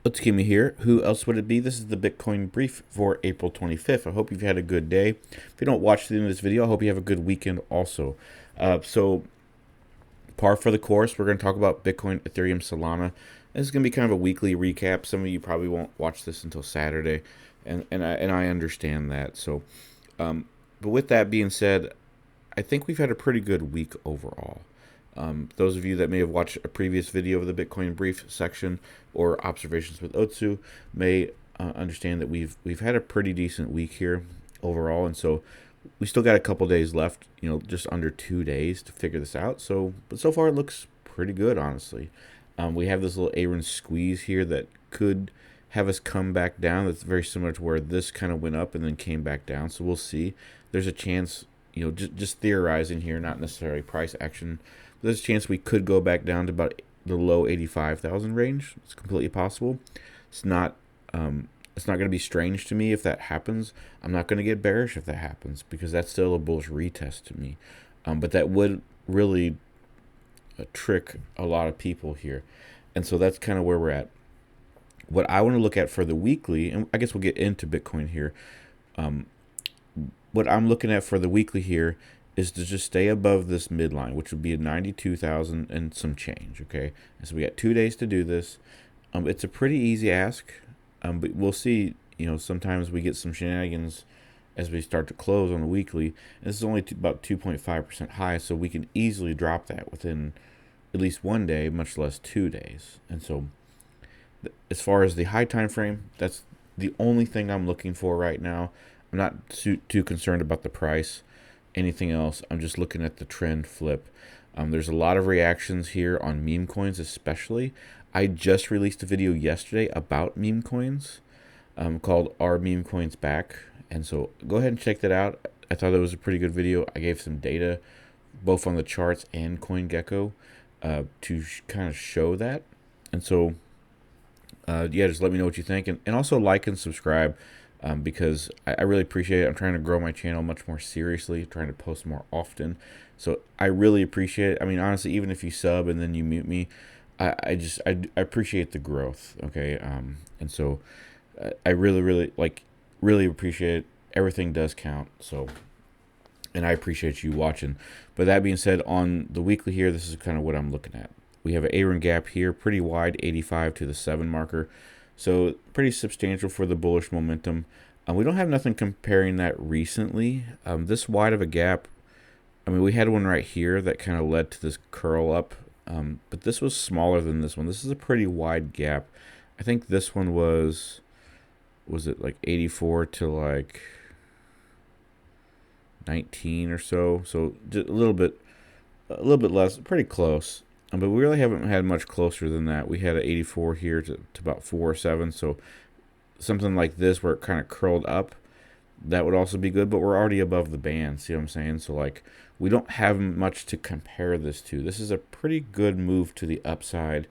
Let's give me here. Who else would it be? This is the Bitcoin brief for April 25th. I hope you've had a good day. If you don't watch the end of this video, I hope you have a good weekend also. So, par for the course, we're going to talk about Bitcoin, Ethereum, Solana. This is going to be kind of a weekly recap. Some of you probably won't watch this until Saturday, and I understand that. So, but with that being said, I think we've had a pretty good week overall. Those of you that may have watched a previous video of the Bitcoin brief section or observations with Otsu may understand that we've had a pretty decent week here overall, and so we still got a couple days left. Just under 2 days to figure this out. But so far it looks pretty good, honestly. We have this little Aaron squeeze here that could have us come back down. That's very similar to where this kind of went up and then came back down. So we'll see. There's a chance, just theorizing here, not necessarily price action. There's a chance we could go back down to about the low 85,000 range. It's completely possible. It's not. It's not going to be strange to me if that happens. I'm not going to get bearish if that happens because that's still a bullish retest to me. But that would really trick a lot of people here, and so that's kind of where we're at. What I want to look at for the weekly, and I guess we'll get into Bitcoin here. What I'm looking at for the weekly here is to just stay above this midline, which would be a 92,000 and some change. Okay, and so we got 2 days to do this. It's a pretty easy ask, but we'll see. Sometimes we get some shenanigans as we start to close on the weekly. And this is only about 2.5% high, so we can easily drop that within at least 1 day, much less 2 days. And so, as far as the high time frame, that's the only thing I'm looking for right now. I'm not too concerned about the price. Anything else, I'm just looking at the trend flip. There's a lot of reactions here on meme coins, especially. I just released a video yesterday about meme coins called Are Meme Coins Back? And so go ahead and check that out. I thought it was a pretty good video. I gave some data both on the charts and CoinGecko to kind of show that. And so, yeah, just let me know what you think. And also like and subscribe because I really appreciate it. I'm trying to grow my channel much more seriously, trying to post more often. So I really appreciate it. I mean, honestly, even if you sub and then you mute me, I appreciate the growth. Okay. And so I really appreciate it. Everything does count. So, and I appreciate you watching. But that being said, on the weekly here, this is kind of what I'm looking at. We have an Aaron gap here, pretty wide, 85 to the 7 marker. So pretty substantial for the bullish momentum. We don't have nothing comparing that recently. This wide of a gap, I mean, we had one right here that kind of led to this curl up. But this was smaller than this one. This is a pretty wide gap. I think this one was it like 84 to like 19 or so. So just a little bit less, pretty close. But we really haven't had much closer than that. We had an 84 here to about 4 or 7. So something like this where it kind of curled up, that would also be good. But we're already above the band. See what I'm saying? So like we don't have much to compare this to. This is a pretty good move to the upside,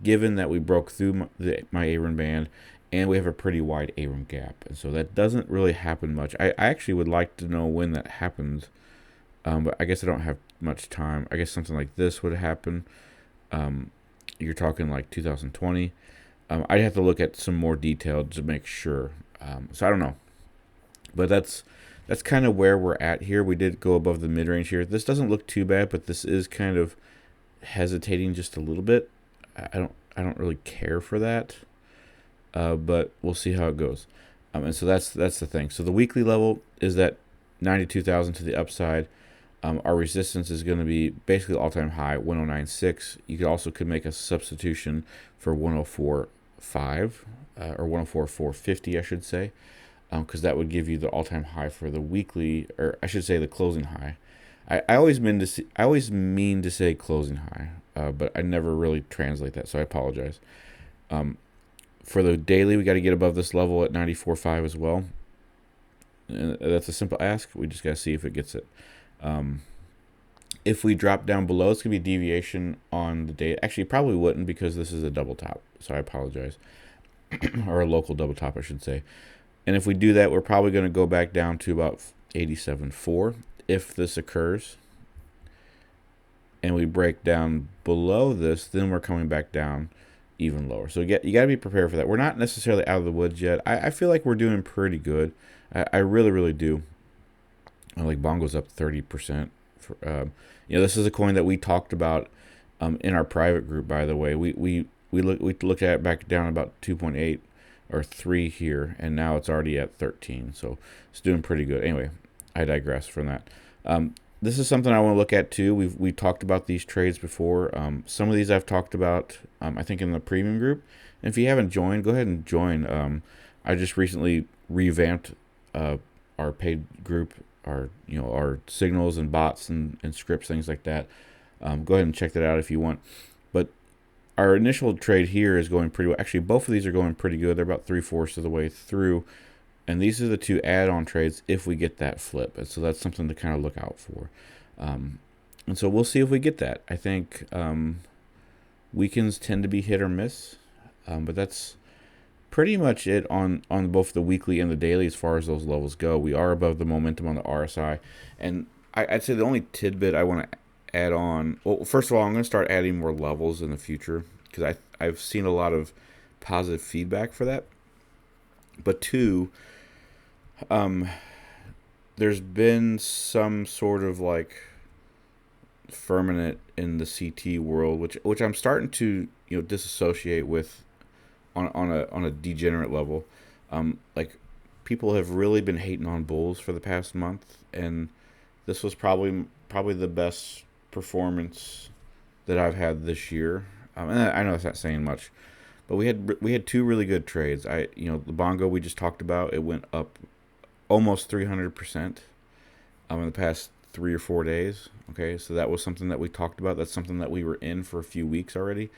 given that we broke through my Aaron band and we have a pretty wide Aaron gap. And so that doesn't really happen much. I actually would like to know when that happens. But I guess I don't have much time. I guess something like this would happen. You're talking like 2020. I'd have to look at some more detail to make sure. So I don't know. But that's kind of where we're at here. We did go above the mid-range here. This doesn't look too bad, but this is kind of hesitating just a little bit. I don't really care for that. But we'll see how it goes. And so that's the thing. So the weekly level is that 92,000 to the upside. Our resistance is going to be basically all-time high, 109.6. You could make a substitution for 104.5 or 104.450, I should say, because that would give you the all-time high for the weekly, or I should say the closing high. I always mean to say closing high, but I never really translate that, so I apologize. For the daily, we got to get above this level at 94.5 as well. And that's a simple ask. We just got to see if it gets it. If we drop down below, it's going to be deviation on the day. Actually, probably wouldn't because this is a double top. So I apologize. Or a local double top, I should say. And if we do that, we're probably going to go back down to about 87.4 if this occurs. And we break down below this, then we're coming back down even lower. So you got to be prepared for that. We're not necessarily out of the woods yet. I feel like we're doing pretty good. I really, really do. Like Bongo's up 30%. This is a coin that we talked about in our private group. By the way, we looked at it back down about 2.8 or 3 here, and now it's already at 13. So it's doing pretty good. Anyway, I digress from that. This is something I want to look at too. We talked about these trades before. Some of these I've talked about, I think, in the premium group. And if you haven't joined, go ahead and join. I just recently revamped our paid group, our signals and bots and scripts, things like that. Go ahead and check that out if you want. But our initial trade here is going pretty well. Actually, both of these are going pretty good. They're about 3/4 of the way through. And these are the two add-on trades if we get that flip. And so that's something to kind of look out for. And so we'll see if we get that. I think weekends tend to be hit or miss. But that's pretty much it on both the weekly and the daily as far as those levels go. We are above the momentum on the RSI. And I'd say the only tidbit I want to add on, well, first of all, I'm going to start adding more levels in the future because I've seen a lot of positive feedback for that. But two, there's been some sort of like firmament in the CT world, which I'm starting to disassociate with on a degenerate level. Like people have really been hating on bulls for the past month, and this was probably the best performance that I've had this year. And I know that's not saying much, but we had two really good trades. The Bongo we just talked about, it went up almost 300% in the past 3 or 4 days. Okay, so that was something that we talked about. That's something that we were in for a few weeks already.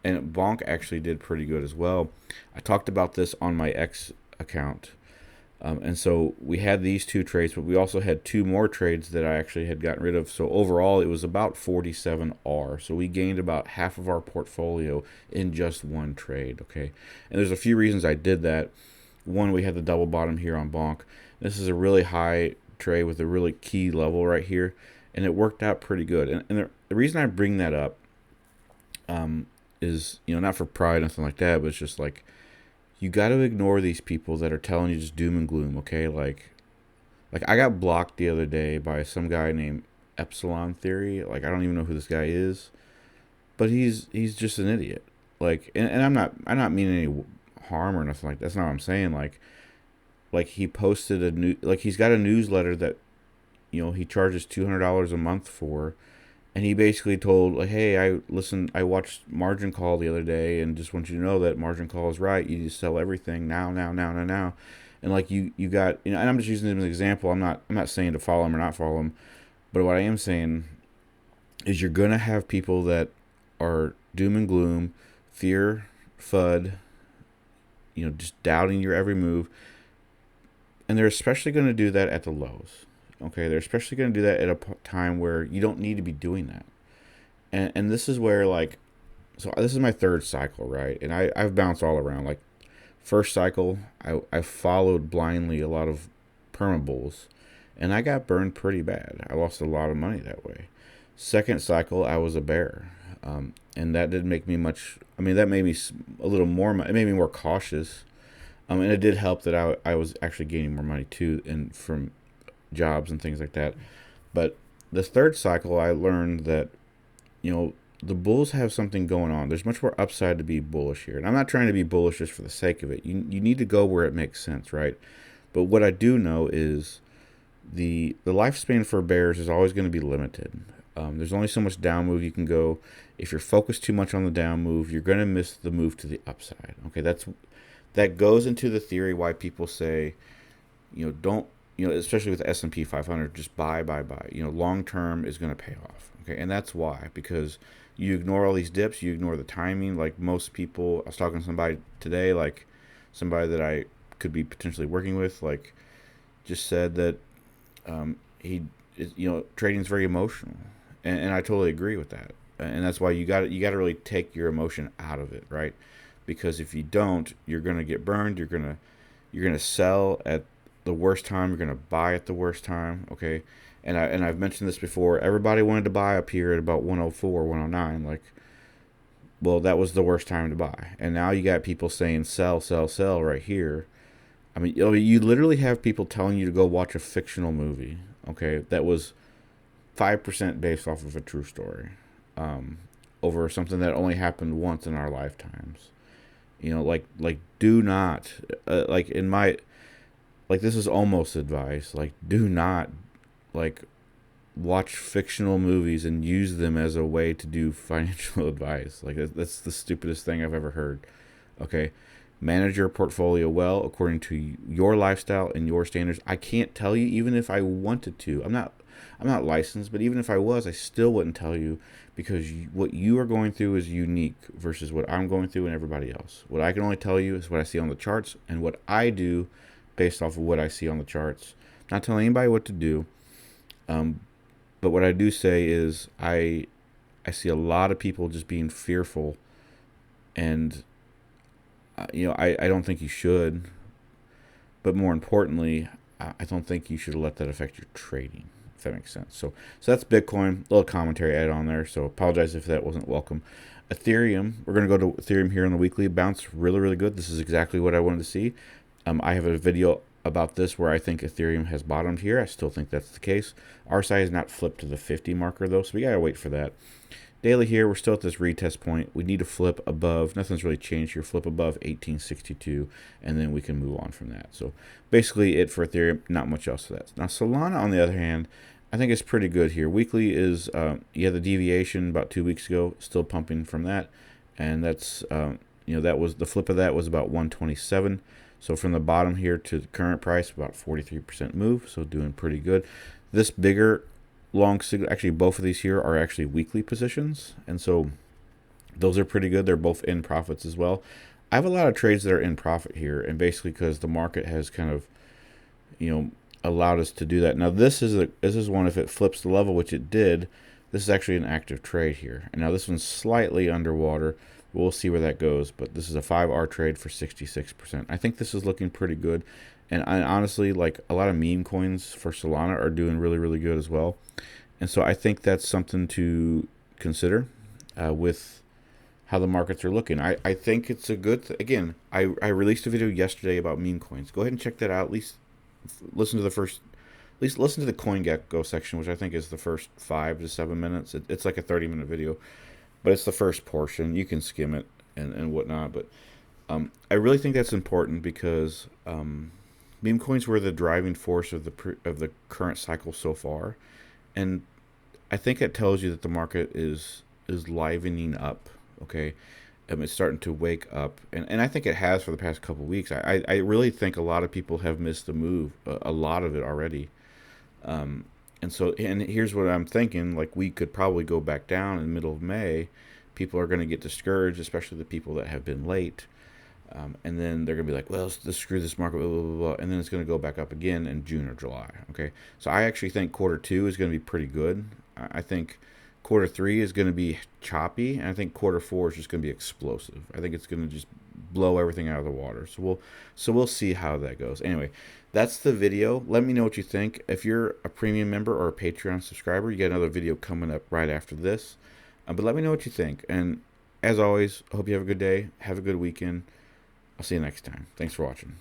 And Bonk actually did pretty good as well. I talked about this on my X account. And so we had these two trades, but we also had two more trades that I actually had gotten rid of. So overall, it was about 47R. So we gained about half of our portfolio in just one trade, okay? And there's a few reasons I did that. One, we had the double bottom here on Bonk. This is a really high trade with a really key level right here, and it worked out pretty good. And the reason I bring that up is, not for pride or nothing like that, but it's just like, you got to ignore these people that are telling you just doom and gloom, okay? Like I got blocked the other day by some guy named Epsilon Theory. Like, I don't even know who this guy is, but he's just an idiot. Like, and I'm not meaning any harm or nothing like that. That's not what I'm saying. Like he posted he's got a newsletter that, he charges $200 a month for. And he basically told, like, hey, I watched Margin Call the other day, and just want you to know that Margin Call is right. You just sell everything now. And like you got, and I'm just using him as an example. I'm not saying to follow him or not follow him, but what I am saying is you're gonna have people that are doom and gloom, fear, FUD, just doubting your every move, and they're especially going to do that at the lows. Okay, they're especially going to do that at a time where you don't need to be doing that. And this is where, so this is my third cycle, right? And I've bounced all around. Like, first cycle, I followed blindly a lot of perma bulls, and I got burned pretty bad. I lost a lot of money that way. Second cycle, I was a bear, and that didn't make me much. I mean, that made me a little more. It made me more cautious, and it did help that I was actually gaining more money too, and from jobs and things like that. But the third cycle, I learned that the bulls have something going on. There's much more upside to be bullish here, and I'm not trying to be bullish just for the sake of it. You need to go where it makes sense, right? But what I do know is the lifespan for bears is always going to be limited. There's only so much down move you can go. If you're focused too much on the down move, you're going to miss the move to the upside. Okay, that goes into the theory why people say, don't, especially with the S&P 500, just buy. Long term is going to pay off. Okay, and that's why, because you ignore all these dips, you ignore the timing. Like most people, I was talking to somebody today, like somebody that I could be potentially working with, like just said that trading is very emotional, and I totally agree with that. And that's why you got to really take your emotion out of it, right? Because if you don't, you're gonna get burned. You're gonna sell at the worst time. You're gonna buy at the worst time. Okay, and I've mentioned this before. Everybody wanted to buy up here at about 104, 109. Like, Well, that was the worst time to buy. And now you got people saying sell, sell, sell right here. I mean, you literally have people telling you to go watch a fictional movie, okay, that was 5% based off of a true story, um, over something that only happened once in our lifetimes. Do not, like in my, like this is almost advice. Like, do not, like, watch fictional movies and use them as a way to do financial advice. Like that's the stupidest thing I've ever heard. Okay, manage your portfolio well according to your lifestyle and your standards. I can't tell you, even if I wanted to. I'm not licensed, but even if I was, I still wouldn't tell you, because what you are going through is unique versus what I'm going through and everybody else. What I can only tell you is what I see on the charts and what I do based off of what I see on the charts. Not telling anybody what to do. Um, but what I do say is I see a lot of people just being fearful, and I don't think you should. But more importantly, I don't think you should let that affect your trading, if that makes sense. So that's Bitcoin. A little commentary added on there. So apologize if that wasn't welcome. Ethereum. We're going to go to Ethereum here on the weekly. Bounce really, really good. This is exactly what I wanted to see. I have a video about this where I think Ethereum has bottomed here. I still think that's the case. RSI has not flipped to the 50 marker though, so we gotta wait for that. Daily here, we're still at this retest point. We need to flip above. Nothing's really changed here. Flip above 1862, and then we can move on from that. So basically it for Ethereum. Not much else to that. Now Solana, on the other hand, I think it's pretty good here. Weekly is the deviation about 2 weeks ago, still pumping from that, and that's that was the flip of that was about 127. So from the bottom here to the current price, about 43% move. So doing pretty good. This bigger long signal, actually both of these here are actually weekly positions, and so those are pretty good. They're both in profits as well. I have a lot of trades that are in profit here, and basically because the market has kind of allowed us to do that. Now this is one, if it flips the level, which it did, this is actually an active trade here. And now this one's slightly underwater. We'll see where that goes, but this is a 5R trade for 66%. I think this is looking pretty good, and I honestly, like, a lot of meme coins for Solana are doing really, really good as well. And so I think that's something to consider with how the markets are looking. I think it's a good again, I released a video yesterday about meme coins. Go ahead and check that out. At least listen to the CoinGecko section, which I think is the first 5 to 7 minutes. It's like a 30-minute video, but it's the first portion. You can skim it and whatnot. But I really think that's important because meme coins were the driving force of the current cycle so far, and I think it tells you that the market is livening up. Okay, it's starting to wake up, and I think it has for the past couple of weeks. I really think a lot of people have missed the move, a lot of it already. And here's what I'm thinking: like, we could probably go back down in the middle of May. People are going to get discouraged, especially the people that have been late. And then they're going to be like, well, let's screw this market, blah, blah, blah, blah. And then it's going to go back up again in June or July. Okay. So I actually think Q2 is going to be pretty good. I think Q3 is going to be choppy. And I think Q4 is just going to be explosive. I think it's going to just blow everything out of the water. So we'll see how that goes. Anyway, that's the video. Let me know what you think. If you're a premium member or a Patreon subscriber, you get another video coming up right after this. But let me know what you think. And as always, I hope you have a good day. Have a good weekend. I'll see you next time. Thanks for watching.